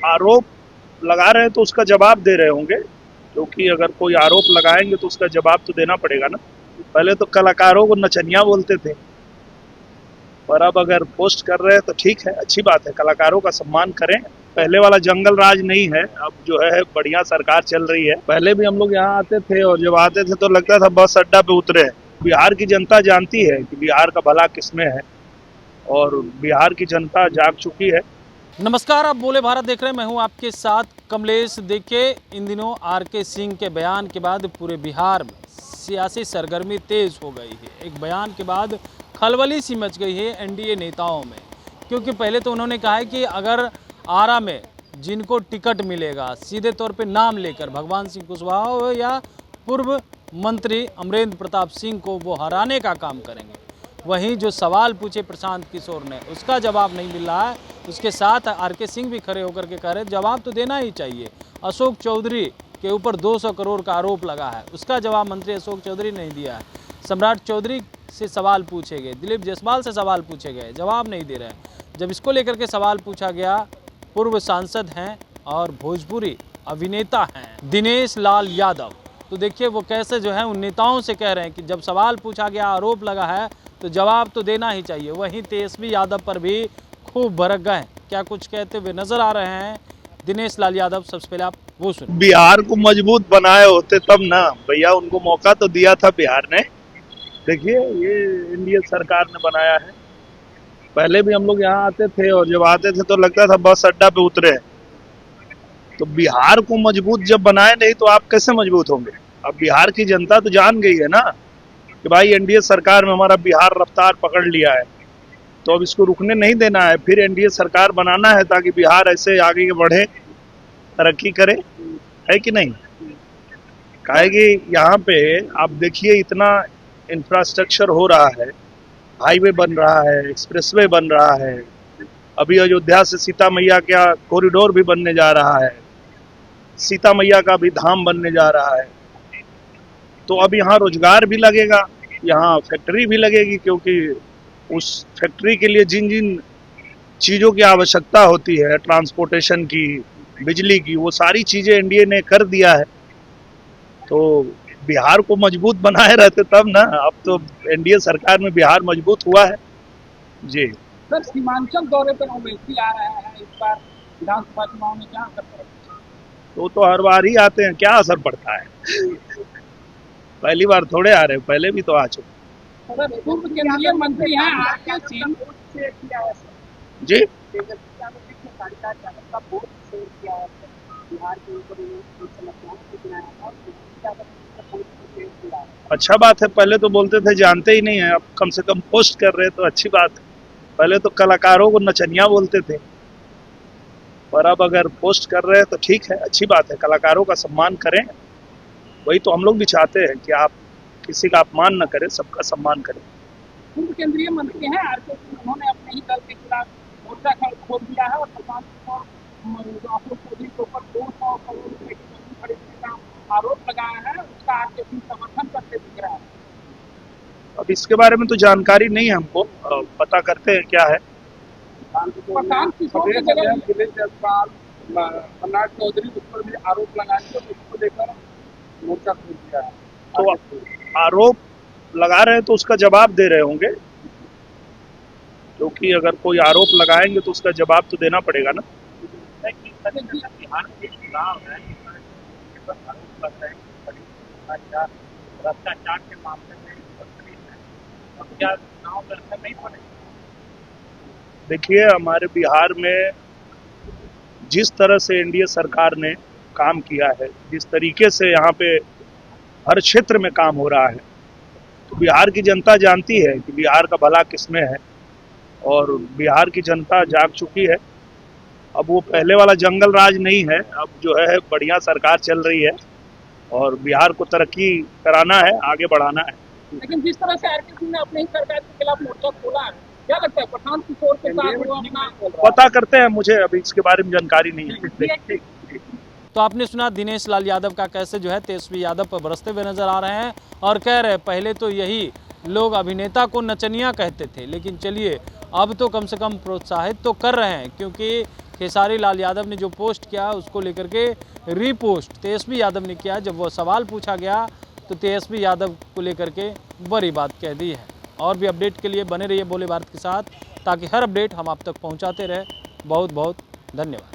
आरोप लगा रहे हैं तो उसका जवाब दे रहे होंगे, क्योंकि अगर कोई आरोप लगाएंगे तो उसका जवाब तो देना पड़ेगा ना। पहले तो कलाकारों को नचनिया बोलते थे, पर अब अगर पोस्ट कर रहे हैं तो ठीक है, अच्छी बात है, कलाकारों का सम्मान करें। पहले वाला जंगल राज नहीं है, अब जो है बढ़िया सरकार चल रही है। पहले भी हम लोग यहाँ आते थे और जब आते थे तो लगता था बस अड्डा पे उतरे। बिहार की जनता जानती है कि बिहार का भला किसमें है, और बिहार की जनता जाग चुकी है। नमस्कार, आप बोले भारत देख रहे हैं। मैं हूं आपके साथ कमलेश। देखिए, इन दिनों आरके सिंह के बयान के बाद पूरे बिहार में सियासी सरगर्मी तेज हो गई है। एक बयान के बाद खलबली सी मच गई है एनडीए नेताओं में, क्योंकि पहले तो उन्होंने कहा है कि अगर आरा में जिनको टिकट मिलेगा सीधे तौर पे नाम लेकर भगवान सिंह कुशवाहा हो या पूर्व मंत्री अमरेंद्र प्रताप सिंह को वो हराने का काम करेंगे। वहीं जो सवाल पूछे प्रशांत किशोर ने, उसका जवाब नहीं मिल रहा है। उसके साथ आरके सिंह भी खड़े होकर के कह रहे जवाब तो देना ही चाहिए। अशोक चौधरी के ऊपर 200 करोड़ का आरोप लगा है, उसका जवाब मंत्री अशोक चौधरी नहीं दिया है। सम्राट चौधरी से सवाल पूछे गए, दिलीप जायसवाल से सवाल पूछे गए, जवाब नहीं दे रहे हैं। जब इसको लेकर के सवाल पूछा गया, पूर्व सांसद हैं और भोजपुरी अभिनेता हैं दिनेश लाल यादव, तो देखिए वो कैसे जो है उन नेताओं से कह रहे हैं कि जब सवाल पूछा गया, आरोप लगा है, तो जवाब तो देना ही चाहिए। वहीं तेजस्वी यादव पर भी खूब भड़क गए, क्या कुछ कहते हुए नजर आ रहे हैं दिनेश लाल यादव। सबसे पहले आप वो सुनिए। बिहार को मजबूत बनाए होते तब ना भैया, उनको मौका तो दिया था बिहार ने। देखिए, ये एनडीए सरकार ने बनाया है। पहले भी हम लोग यहाँ आते थे और जब आते थे तो लगता था बस अड्डा पे उतरे। तो बिहार को मजबूत जब बनाए नहीं तो आप कैसे मजबूत होंगे। अब बिहार की जनता तो जान गई है ना कि भाई एनडीए सरकार में हमारा बिहार रफ्तार पकड़ लिया है, तो अब इसको रुकने नहीं देना है। फिर एनडीए सरकार बनाना है ताकि बिहार ऐसे आगे बढ़े, तरक्की करे, है कि नहीं। काहे कि यहाँ पे आप देखिए इतना इंफ्रास्ट्रक्चर हो रहा है, हाईवे बन रहा है, एक्सप्रेसवे बन रहा है, अभी अयोध्या से सीता मैया का कॉरिडोर भी बनने जा रहा है, सीता मैया का भी धाम बनने जा रहा है। तो अब यहाँ रोजगार भी लगेगा, यहाँ फैक्ट्री भी लगेगी, क्योंकि उस फैक्ट्री के लिए जिन जिन चीज़ों की आवश्यकता होती है, ट्रांसपोर्टेशन की, बिजली की, वो सारी चीज़ें एनडीए ने कर दिया है। तो बिहार को मजबूत बनाए रहते तब ना। अब तो एनडीए सरकार में बिहार मजबूत हुआ है जी। सर, सीमांचल दौरे पर ओवैसी आ रहे हैं इस बार विधानसभा चुनाव में, क्या असर पड़ेगा? तो हर बार ही आते हैं, क्या असर पड़ता है। पहली बार थोड़े आ रहे, पहले भी तो आ चुके। सर, पूर्व केंद्रीय मंत्री हैं आरके सिंह जी, अच्छा बात है। पहले तो बोलते थे जानते ही नहीं है, अब कम से कम पोस्ट कर रहे तो अच्छी बात है। पहले तो कलाकारों को नचनिया बोलते थे, पर अब अगर पोस्ट कर रहे हैं तो ठीक है, अच्छी बात है, कलाकारों का सम्मान करें। वही तो हम लोग भी चाहते हैं कि आप किसी का अपमान न करें, सबका सम्मान करें। पूर्व केंद्रीय मंत्री हैं आरके सिंह, उन्होंने अपने ही दल के खिलाफ मोर्चा खोल दिया है और प्रशांत किशोर अशोक चौधरी के ऊपर 200 करोड़ रुपए की जमीन खरीदने का आरोप लगाया है, उसका आरके सिंह समर्थन करते दिख रहा है। अब इसके बारे में तो जानकारी नहीं है हमको, पता करते हैं क्या है। प्रशांत किशोर के जगह दिलीप जायसवाल, सम्राट चौधरी उस पर भी आरोप लगाए, तो इसको लेकर मोर्चा खोल दिया है। तो आरोप लगा रहे हैं तो उसका जवाब दे रहे होंगे, क्योंकि अगर कोई आरोप लगाएंगे तो उसका जवाब तो देना पड़ेगा ना। बिहार के चुनाव है, भ्रष्टाचार के मामले में अब क्या चुनाव लड़ना नहीं पड़ेगा। देखिए, हमारे बिहार में जिस तरह से एनडीए सरकार ने काम किया है, जिस तरीके से यहाँ पे हर क्षेत्र में काम हो रहा है, तो बिहार की जनता जानती है कि बिहार का भला किसमें है, और बिहार की जनता जाग चुकी है। अब वो पहले वाला जंगल राज नहीं है, अब जो है बढ़िया सरकार चल रही है और बिहार को तरक्की कराना है, आगे बढ़ाना है। लेकिन जिस तरह से आरके सिंह ने अपने ही सरकार के खिलाफ मोर्चा खोला है, क्या लगता है प्रशांत किशोर के साथ वो अपना पता करते हैं, मुझे अभी इसके बारे में जानकारी नहीं है। तो आपने सुना दिनेश लाल यादव का कैसे जो है तेजस्वी यादव पर बरसते हुए नजर आ रहे हैं और कह रहे हैं पहले तो यही लोग अभिनेता को नचनिया कहते थे, लेकिन चलिए अब तो कम से कम प्रोत्साहित तो कर रहे हैं, क्योंकि खेसारी लाल यादव ने जो पोस्ट किया उसको लेकर के रीपोस्ट तेजस्वी यादव ने किया। जब वो सवाल पूछा गया तो तेजस्वी यादव को लेकर के बड़ी बात कह दी है। और भी अपडेट के लिए बने रहिए बोले भारत के साथ, ताकि हर अपडेट हम आप तक पहुंचाते रहे। बहुत बहुत धन्यवाद।